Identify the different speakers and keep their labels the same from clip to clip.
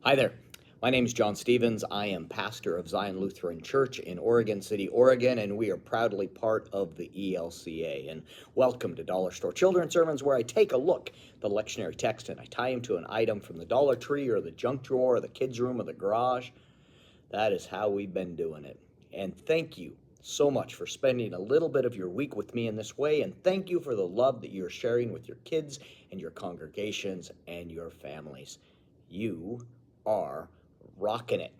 Speaker 1: Hi there. My name is John Stevens. I am pastor of Zion Lutheran Church in Oregon City, Oregon, and we are proudly part of the ELCA. And welcome to Dollar Store Children's Sermons, where I take a look at the lectionary text and I tie him to an item from the Dollar Tree or the junk drawer or the kids' room or the garage. That is how we've been doing it. And thank you so much for spending a little bit of your week with me in this way. And thank you for the love that you're sharing with your kids and your congregations and your families. You are rocking it.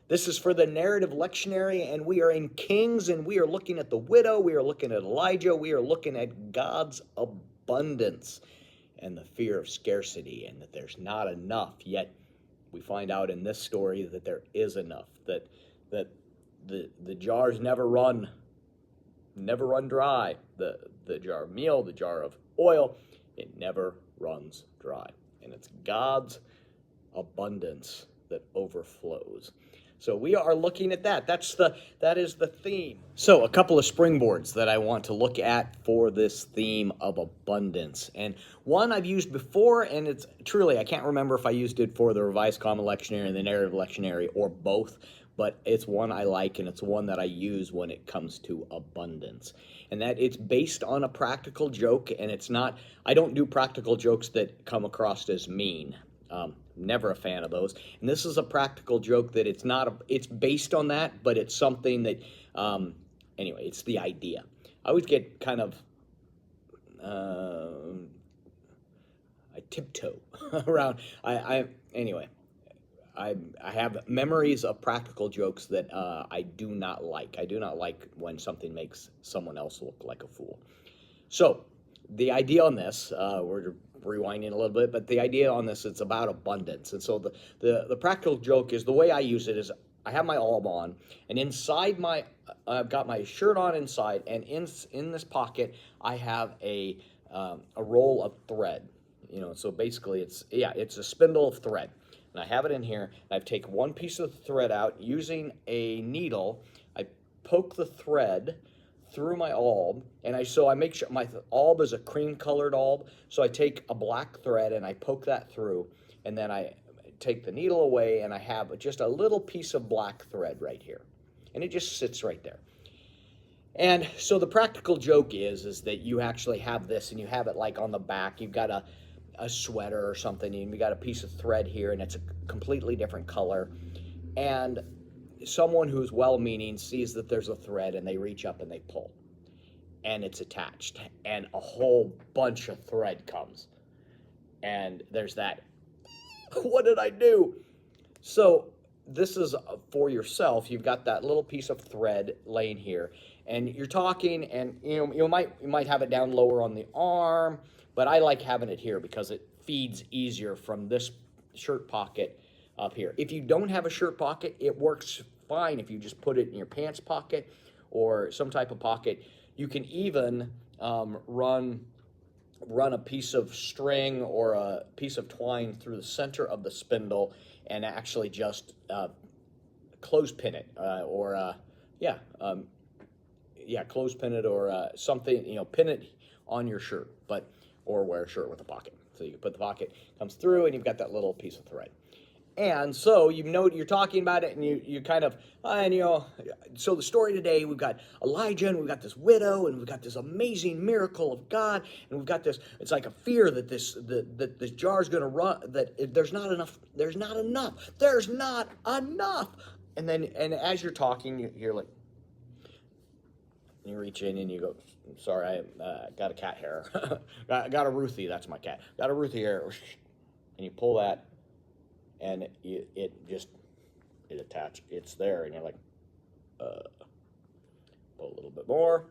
Speaker 1: This is for the narrative lectionary, and we are in Kings, and we are looking at the widow, we are looking at Elijah, we are looking at God's abundance and the fear of scarcity, and that there's not enough. Yet we find out in this story that there is enough, that the jars never run dry. The jar of meal, the jar of oil, it never runs dry. And it's God's abundance that overflows. So we are looking at that. That is the theme. So a couple of springboards that I want to look at for this theme of abundance. And one I've used before, and it's truly, I can't remember if I used it for the Revised Common Lectionary and the Narrative Lectionary or both, but it's one I like, and it's one that I use when it comes to abundance. And that it's based on a practical joke, and it's not, I don't do practical jokes that come across as mean. Never a fan of those. And this is a practical joke that it's based on that, but it's something that, anyway, it's the idea. I always get kind of, I tiptoe around. Anyway, I have memories of practical jokes that I do not like. I do not like when something makes someone else look like a fool. So the idea on this, we're rewinding a little bit, but the idea on this, it's about abundance. And so the practical joke is, the way I use it is, I have my alb on, and inside I've got my shirt on inside, and in this pocket I have a roll of thread. So basically it's a spindle of thread, and I have it in here. And I take one piece of the thread out using a needle. I poke the thread through my alb, and I make sure my alb is a cream colored alb, so I take a black thread and I poke that through, and then I take the needle away, and I have just a little piece of black thread right here, and it just sits right there. And so the practical joke is that you actually have this, and you have it like on the back. You've got a sweater or something, and you got a piece of thread here, and it's a completely different color, and someone who's well-meaning sees that there's a thread, and they reach up and they pull, and it's attached, and a whole bunch of thread comes, and there's that, what did I do? So this is for yourself. You've got that little piece of thread laying here, and you're talking, and you might have it down lower on the arm, but I like having it here because it feeds easier from this shirt pocket up here. If you don't have a shirt pocket, it works fine if you just put it in your pants pocket or some type of pocket. You can even run a piece of string or a piece of twine through the center of the spindle and actually just clothespin it clothespin it or something, pin it on your shirt, or wear a shirt with a pocket. So you can put the pocket, comes through, and you've got that little piece of thread. And so you're talking about it, and you kind of, so the story today, we've got Elijah, and we've got this widow, and we've got this amazing miracle of God, and we've got this, it's like a fear that this jar's going to run, that there's not enough. And as you're talking, you're like, you reach in and you go, sorry, I got a cat hair. got a Ruthie, that's my cat. Got a Ruthie hair. And you pull that, and it attached. It's there, and you're like, pull a little bit more,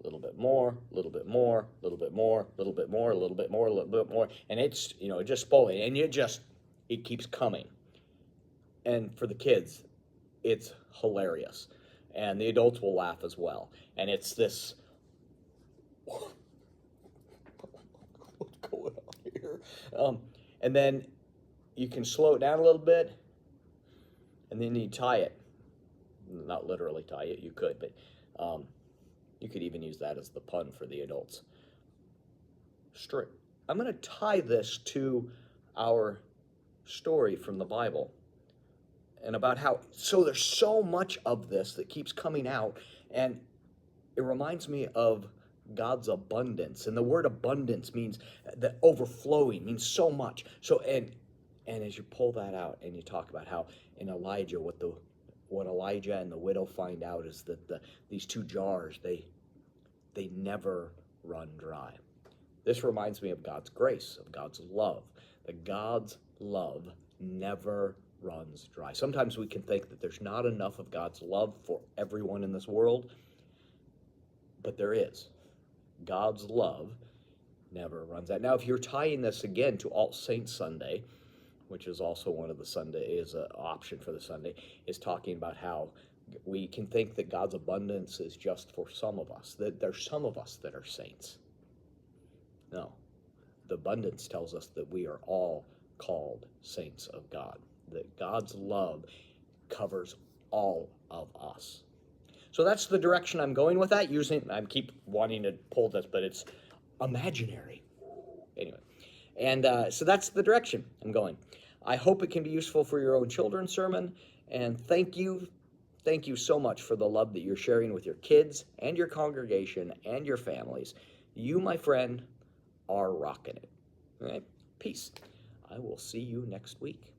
Speaker 1: a little bit more, a little bit more, a little bit more, a little bit more, a little bit more, a little bit more, and it's just pulling, and it keeps coming. And for the kids, it's hilarious, and the adults will laugh as well. And it's this, what's going on here? And then you can slow it down a little bit, and then you tie it. Not literally tie it, you could, but you could even use that as the pun for the adults. String. I'm going to tie this to our story from the Bible, and about how, so there's so much of this that keeps coming out, and it reminds me of God's abundance. And the word abundance means the overflowing, means so much. So and as you pull that out and you talk about how in Elijah, what Elijah and the widow find out is that these two jars, they never run dry. This reminds me of God's grace, of God's love. That God's love never runs dry. Sometimes we can think that there's not enough of God's love for everyone in this world, but there is. God's love never runs out. Now, if you're tying this again to All Saints Sunday, which is also one of the Sunday, an option for the Sunday, is talking about how we can think that God's abundance is just for some of us, that there's some of us that are saints. No, the abundance tells us that we are all called saints of God, that God's love covers all of us. So that's the direction I'm going with that. I keep wanting to pull this, but it's imaginary. Anyway, and so that's the direction I'm going. I hope it can be useful for your own children's sermon, and thank you so much for the love that you're sharing with your kids and your congregation and your families. You, my friend, are rocking it. All right, peace. I will see you next week.